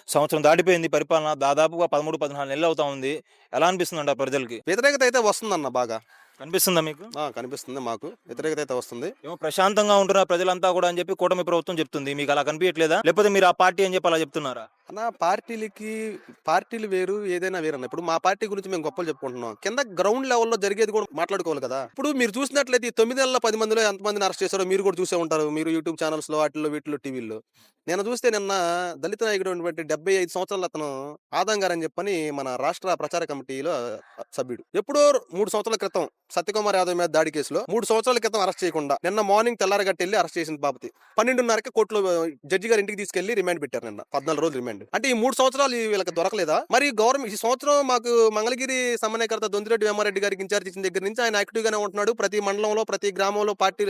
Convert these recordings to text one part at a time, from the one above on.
సంవత్సరం దాటిపోయింది పరిపాలన. దాదాపుగా 13, 14 నెలలు అవుతా ఉంది. ఎలా అనిపిస్తుందండి ఆ ప్రజలకి? వ్యతిరేకత అయితే వస్తుందన్న బాగా. కనిపిస్తుందా మీకు? కనిపిస్తుంది మాకు. వ్యతిరేకత అయితే వస్తుంది. ఏమో ప్రశాంతంగా ఉంటున్నారు ప్రజలంతా కూడా అని చెప్పి కూటమి ప్రభుత్వం చెప్తుంది. మీకు అలా కనిపియట్లేదా? లేకపోతే మీరు ఆ పార్టీ అని చెప్పి అలా చెప్తున్నారా? పార్టీలు వేరు, ఏదైనా వేరన్న. ఇప్పుడు మా పార్టీ గురించి మేము గొప్పలు చెప్పుకుంటున్నాం. కింద గ్రౌండ్ లెవెల్‌లో జరిగేది కూడా మాట్లాడుకోవాలి కదా! ఇప్పుడు మీరు చూసినట్లయితే ఈ 9 నెలల 10 మందిలో ఎంతమందిని అరెస్ట్ చేశారో మీరు కూడా చూసే ఉంటారు. మీరు యూట్యూబ్ ఛానల్స్‌లో వాటిల్లో వీటిల్లో టీవీల్లో. నేను చూస్తే నిన్న దళిత నాయకుడైనటువంటి 75 సంవత్సరాల అతను ఆదం గారని చెప్పని మన రాష్ట్ర ప్రచార కమిటీలో సభ్యుడు. ఎప్పుడో 3 సంవత్సరాల క్రితం సత్యకుమార్ యాదవ్ మీద దాడి కేసులో 3 సంవత్సరాల క్రితం అరెస్ట్ చేయకుండా నిన్న మార్నింగ్ తెల్లారగట్టెళ్ళి అరెస్ట్ చేసిన బాపతి 12:30కి కోర్టులో జడ్జి గారి ఇంటికి తీసుకెళ్లి రిమాండ్ పెట్టారు. నిన్న 14 రోజులు రిమాండ్. అంటే ఈ 3 సంవత్సరాలు వీళ్ళకి దొరకలేదా? మరి గవర్నమెంట్ ఈ సంవత్సరం మాకు మంగళగిరి సమన్వయకర్త దొంతిరెడ్డి వేమారెడ్డి గారికి ఇన్ఛార్జ్ ఇచ్చిన దగ్గర నుంచి ఆయన యాక్టివ్ గానే ఉంటున్నాడు. ప్రతి మండలంలో ప్రతి గ్రామంలో పార్టీ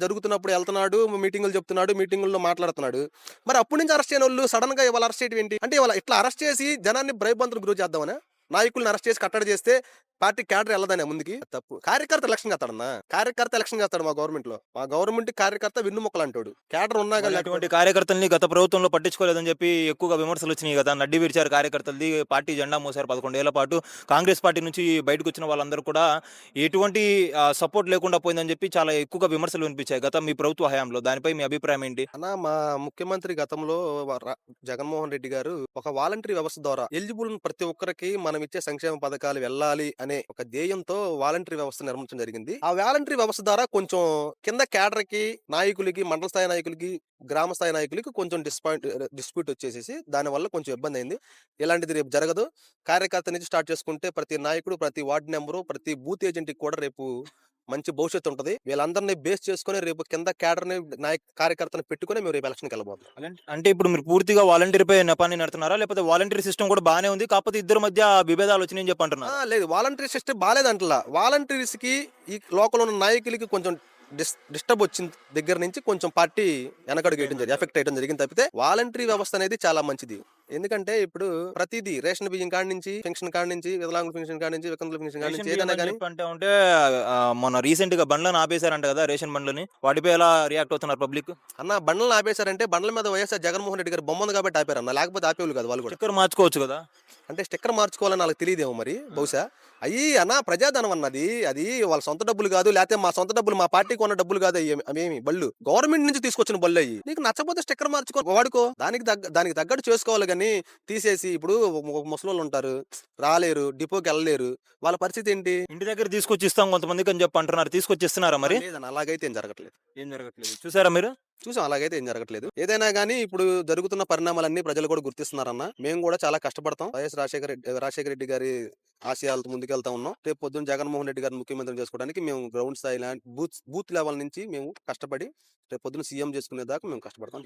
జరుగుతున్నప్పుడు వెళ్తున్నాడు, మీటింగులు చెప్తున్నాడు, మీటింగుల్లో మాట్లాడుతున్నాడు. మరి అప్పటి నుంచి అరెస్ట్ చేయని వాళ్ళు సడన్ గా ఇవాళ అరెస్ట్ చేయడం ఏంటి? అంటే ఇవాళ ఇట్లా అరెస్ట్ చేసి జనాన్ని భయభ్రాంతులకు గురి చేద్దామనా? నాయకుల్ని అరెస్ట్ చేసి కట్టడి చేస్తే పార్టీ క్యాడర్ వెళ్ళదనే ముందుకి తప్పు. కార్యకర్త ఎలక్షన్ చేస్తాడన్నా. కార్యకర్త ఎలక్షన్ చేస్తాడు మా గవర్నమెంట్ లో. మా గవర్నమెంట్ కార్యకర్త వెన్నుముక్కలు అంటాడు. క్యాడర్ ఉన్నా కానీ అటువంటి కార్యకర్తల్ని గత ప్రభుత్వంలో పట్టించుకోలేదని చెప్పి ఎక్కువగా విమర్శలు వచ్చినాయి కదా! నడ్డి విరిచారు కార్యకర్తలది. పార్టీ జెండా మోసారు 11 ఏళ్ల పాటు. కాంగ్రెస్ పార్టీ నుంచి బయటకు వచ్చిన వాళ్ళందరూ కూడా ఎటువంటి సపోర్ట్ లేకుండా పోయిందని చెప్పి చాలా ఎక్కువగా విమర్శలు వినిపించాయి గత మీ ప్రభుత్వ హయాంలో. దానిపై మీ అభిప్రాయం ఏంటి? అన్న మా ముఖ్యమంత్రి గతంలో జగన్మోహన్ రెడ్డి గారు ఒక వాలంటరీ వ్యవస్థ ద్వారా ఎలిజిబుల్ ప్రతి ఒక్కరికి మనం ఇచ్చే సంక్షేమ పథకాలు వెళ్ళాలి అనే ఒక ధ్యేయంతో వాలంటరీ వ్యవస్థ నిర్మించడం జరిగింది. ఆ వాలంటరీ వ్యవస్థ ద్వారా కొంచెం కింద క్యాడర్ కి, నాయకులకి, మండల స్థాయి నాయకులకి, గ్రామ స్థాయి నాయకులకి కొంచెం డిస్ప్యూట్ వచ్చేసేసి దాని వల్ల కొంచెం ఇబ్బంది అయింది. ఇలాంటిది రేపు జరగదు. కార్యకర్త నుంచి స్టార్ట్ చేసుకుంటే ప్రతి నాయకుడు, ప్రతి వార్డు నెంబరు, ప్రతి బూత్ ఏజెంట్ కి కూడా రేపు మంచి భవిష్యత్తు ఉంటది. వీళ్ళందరినీ బేస్ చేసుకుని రేపు కింద క్యాడర్‌ని కార్యకర్తను పెట్టుకొని మేము రేపు ఎలక్షన్‌కి వెళ్ళబోతున్నాం. అంటే ఇప్పుడు మీరు పూర్తిగా వాలంటీర్‌పై నెపాన్ని నెడుతున్నారా? లేకపోతే వాలంటీర్ సిస్టమ్ కూడా బానే ఉంది. కాకపోతే ఇద్దరి మధ్య విభేదాలు వచ్చినాయని చెప్పి అంటున్నారా? లేదు, వాలంటరీ సిస్టమ్ బాలేదంటలా. వాలంటీర్స్‌కి ఈ లోకల్ ఉన్న నాయకులకి కొంచెం డిస్టర్బ్ వచ్చిన దగ్గర నుంచి కొంచెం పార్టీ వెనకడుగు వేయడం జరిగింది, ఎఫెక్ట్ అయ్యడం జరిగింది తప్పితే వాలంటరీ వ్యవస్థ అనేది చాలా మంచిది. ఎందుకంటే ఇప్పుడు ప్రతిదీ రేషన్ బియ్యం కాడి నుంచి, పెన్షన్ కాడి నుంచి, వికలాంగుల పెన్షన్ కాడి నుంచి, వికలాంగుల పెన్షన్ కాడి నుంచి ఏదైనా కానీ అంటే మొన్న రీసెంట్ గా బండ్లను ఆపేశారంట కదా, రేషన్ బండ్లని. వాటిపై ఎలా రియాక్ట్ అవుతున్నారు పబ్లిక్? అన్న బండ్లను ఆపేశారంటే బండ్ల మీద వైఎస్ఆర్ జగన్మోహన్ రెడ్డి గారు బొమ్మ ఉంది కాబట్టి ఆపారన్న. లేకపోతే ఆపేవాళ్ళు కాదు వాళ్ళు కూడా. స్టిక్కర్ మార్చుకోవచ్చు కదా. అంటే స్టిక్కర్ మార్చుకోవాలని వాళ్ళకి తెలియదేమో మరి బహుశా. అన్న ప్రజాధనం అన్నది, అది వాళ్ళ సొంత డబ్బులు కాదు, లేకపోతే మా సొంత డబ్బులు, మా పార్టీకి ఉన్న డబ్బులు కాదు. అవేమి బళ్ళు గవర్నమెంట్ నుంచి తీసుకొచ్చిన బళ్ళు అయ్యి. నీకు నచ్చకపోతే స్టిక్కర్ మార్చుకో, వాడుకో. దానికి తగ్గట్టు చేసుకోవాలి కానీ తీసేసి ఇప్పుడు ముసలోళ్ళు ఉంటారు, రాలేరు, డిపోకి వెళ్ళలేరు, వాళ్ళ పరిస్థితి ఏంటి? ఇంటి దగ్గర తీసుకొచ్చి ఇస్తాం కొంతమందికి అని చెప్పి అంటున్నారు. తీసుకొచ్చి ఇస్తున్నారా మరి? లేదన్న, అలాగైతే ఏం జరగట్లేదు. ఏం జరగట్లేదు. చూసారా మీరు? చూసాం, అలాగైతే ఏం జరగట్లేదు. ఏదైనా కానీ ఇప్పుడు జరుగుతున్న పరిణామాలన్నీ ప్రజలు కూడా గుర్తిస్తున్నారన్న. మేము కూడా చాలా కష్టపడతాం. వైఎస్ రాజశేఖర రెడ్డి గారి ఆశయాలతో ముందుకెళ్తా ఉన్నాం. రేపు పొద్దున్న జగన్మోహన్ రెడ్డి గారిని ముఖ్యమంత్రి చేసుకోవడానికి మేము గ్రౌండ్ స్థాయి బూత్ లెవెల్ నుంచి మేము కష్టపడి రేపు పొద్దున్న సీఎం చేసుకునే దాకా మేము కష్టపడతాం.